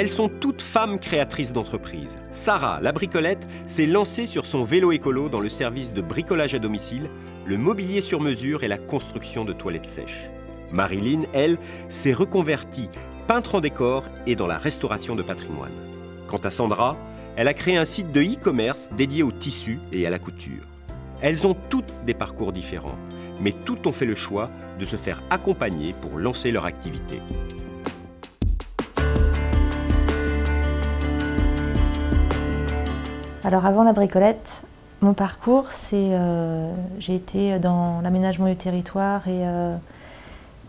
Elles sont toutes femmes créatrices d'entreprises. Sarah, la bricolette, s'est lancée sur son vélo écolo dans le service de bricolage à domicile, le mobilier sur mesure et la construction de toilettes sèches. Marilyn, elle, s'est reconvertie peintre en décor et dans la restauration de patrimoine. Quant à Sandra, elle a créé un site de e-commerce dédié au tissu et à la couture. Elles ont toutes des parcours différents, mais toutes ont fait le choix de se faire accompagner pour lancer leur activité. Alors avant la bricolette, mon parcours, c'est j'ai été dans l'aménagement du territoire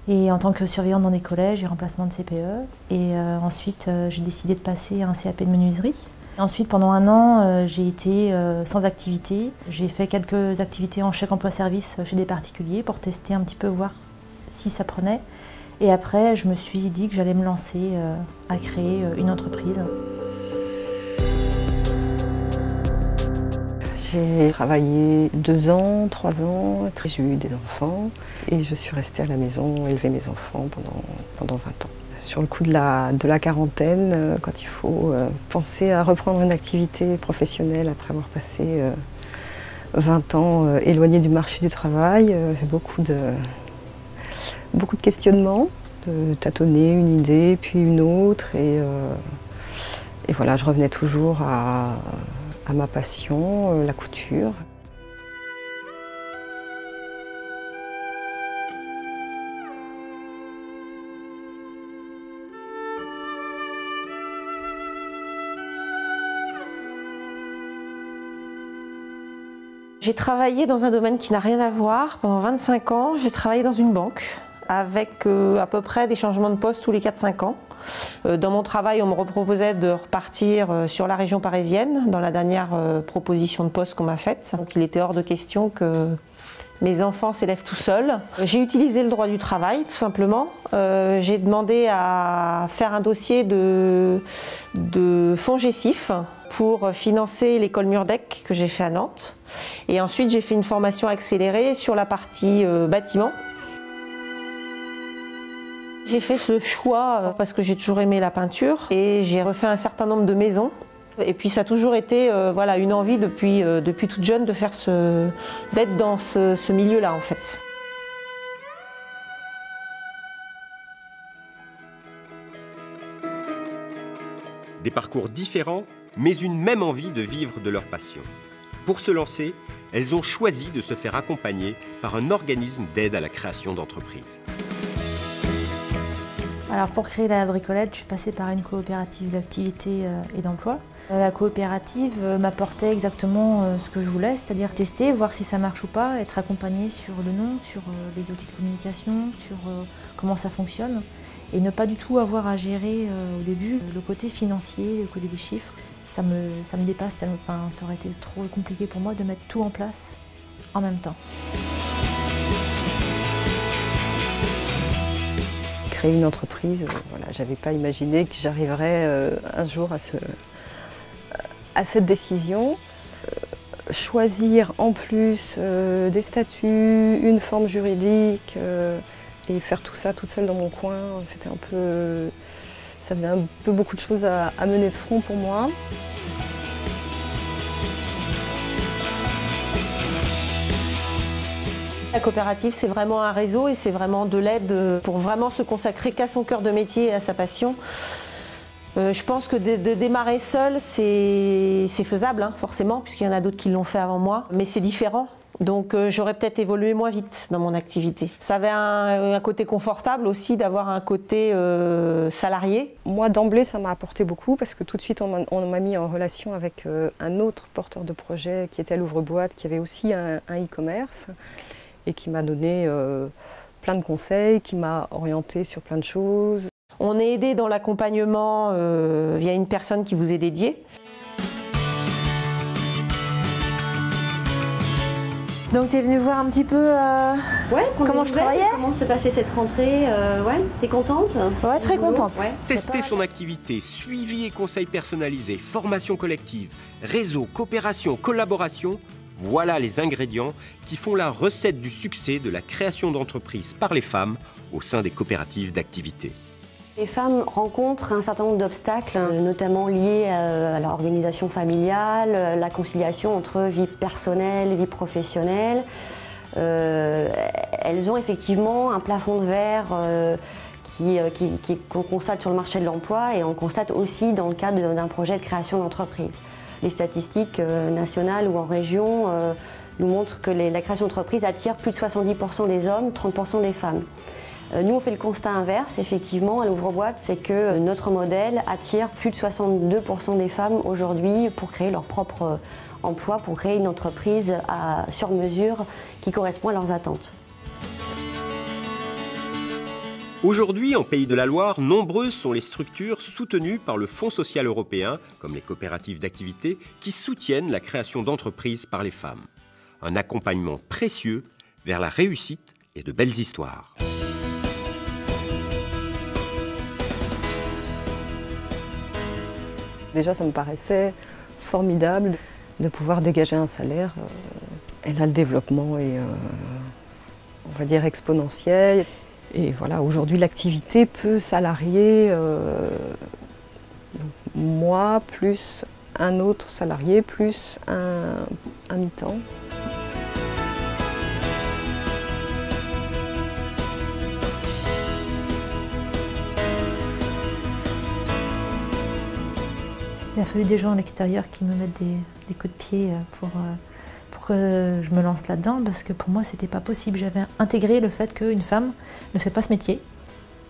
et en tant que surveillante dans des collèges et remplacement de CPE. Et ensuite, j'ai décidé de passer un CAP de menuiserie. Ensuite, pendant un an, j'ai été sans activité. J'ai fait quelques activités en chèque emploi-service chez des particuliers pour tester un petit peu, voir si ça prenait. Et après, je me suis dit que j'allais me lancer à créer une entreprise. J'ai travaillé 2 ans, 3 ans, j'ai eu des enfants et je suis restée à la maison élever mes enfants pendant 20 ans. Sur le coup de la quarantaine, quand il faut penser à reprendre une activité professionnelle après avoir passé 20 ans éloigné du marché du travail, c'est beaucoup de questionnements, de tâtonner une idée puis une autre et voilà, je revenais toujours à ma passion, la couture. J'ai travaillé dans un domaine qui n'a rien à voir. Pendant 25 ans, j'ai travaillé dans une banque avec à peu près des changements de poste tous les 4-5 ans. Dans mon travail, on me proposait de repartir sur la région parisienne, dans la dernière proposition de poste qu'on m'a faite. Donc il était hors de question que mes enfants s'élèvent tout seuls. J'ai utilisé le droit du travail, tout simplement. J'ai demandé à faire un dossier de fonds GESIF pour financer l'école Murdec que j'ai fait à Nantes. Et ensuite, j'ai fait une formation accélérée sur la partie bâtiment. J'ai fait ce choix parce que j'ai toujours aimé la peinture et j'ai refait un certain nombre de maisons. Et puis ça a toujours été voilà, une envie depuis toute jeune de faire d'être dans ce milieu-là en fait. Des parcours différents, mais une même envie de vivre de leur passion. Pour se lancer, elles ont choisi de se faire accompagner par un organisme d'aide à la création d'entreprises. Alors pour créer la bricolette, je suis passée par une coopérative d'activité et d'emploi. La coopérative m'apportait exactement ce que je voulais, c'est-à-dire tester, voir si ça marche ou pas, être accompagnée sur le nom, sur les outils de communication, sur comment ça fonctionne. Et ne pas du tout avoir à gérer au début le côté financier, le côté des chiffres. Ça me dépasse, enfin, ça aurait été trop compliqué pour moi de mettre tout en place en même temps. Créer une entreprise, voilà, j'avais pas imaginé que j'arriverais un jour à cette décision. Choisir en plus des statuts, une forme juridique et faire tout ça toute seule dans mon coin, c'était un peu, ça faisait un peu beaucoup de choses à mener de front pour moi. La coopérative, c'est vraiment un réseau et c'est vraiment de l'aide pour vraiment se consacrer qu'à son cœur de métier et à sa passion. Je pense que de démarrer seul, c'est faisable, hein, forcément, puisqu'il y en a d'autres qui l'ont fait avant moi, mais c'est différent. Donc j'aurais peut-être évolué moins vite dans mon activité. Ça avait un côté confortable aussi d'avoir un côté salarié. Moi d'emblée ça m'a apporté beaucoup parce que tout de suite on m'a mis en relation avec un autre porteur de projet qui était à l'Ouvre-Boîte, qui avait aussi un e-commerce et qui m'a donné plein de conseils, qui m'a orienté sur plein de choses. On est aidé dans l'accompagnement via une personne qui vous est dédiée. Donc tu es venue voir un petit peu comment je travaillais. Comment s'est passée cette rentrée, ouais, t'es contente? Ouais, très contente. Ouais. Tester son activité, suivi et conseils personnalisés, formation collective, réseau, coopération, collaboration, voilà les ingrédients qui font la recette du succès de la création d'entreprises par les femmes au sein des coopératives d'activité. Les femmes rencontrent un certain nombre d'obstacles, notamment liés à l'organisation familiale, la conciliation entre vie personnelle et vie professionnelle. Elles ont effectivement un plafond de verre qu'on constate sur le marché de l'emploi et on constate aussi dans le cadre d'un projet de création d'entreprise. Les statistiques nationales ou en région nous montrent que la création d'entreprise attire plus de 70% des hommes, 30% des femmes. Nous, on fait le constat inverse, effectivement, à l'Ouvre-Boîte, c'est que notre modèle attire plus de 62% des femmes aujourd'hui pour créer leur propre emploi, pour créer une entreprise sur mesure qui correspond à leurs attentes. Aujourd'hui, en Pays de la Loire, nombreuses sont les structures soutenues par le Fonds social européen, comme les coopératives d'activité, qui soutiennent la création d'entreprises par les femmes. Un accompagnement précieux vers la réussite et de belles histoires. Déjà, ça me paraissait formidable de pouvoir dégager un salaire. Et là, le développement est, on va dire, exponentiel. Et voilà, aujourd'hui, l'activité peut salarier moi, plus un autre salarié, plus un mi-temps. Il a fallu des gens à l'extérieur qui me mettent des coups de pied pour que je me lance là-dedans, parce que pour moi, c'était pas possible. J'avais intégré le fait qu'une femme ne fait pas ce métier,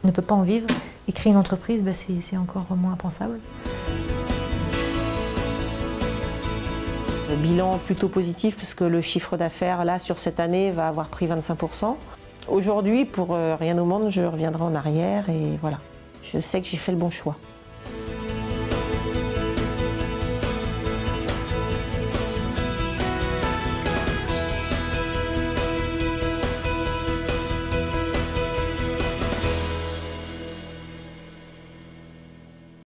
ne peut pas en vivre, et créer une entreprise, ben c'est encore moins impensable. Le bilan plutôt positif, puisque le chiffre d'affaires, là, sur cette année, va avoir pris 25%. Aujourd'hui, pour rien au monde, je reviendrai en arrière, et voilà. Je sais que j'ai fait le bon choix.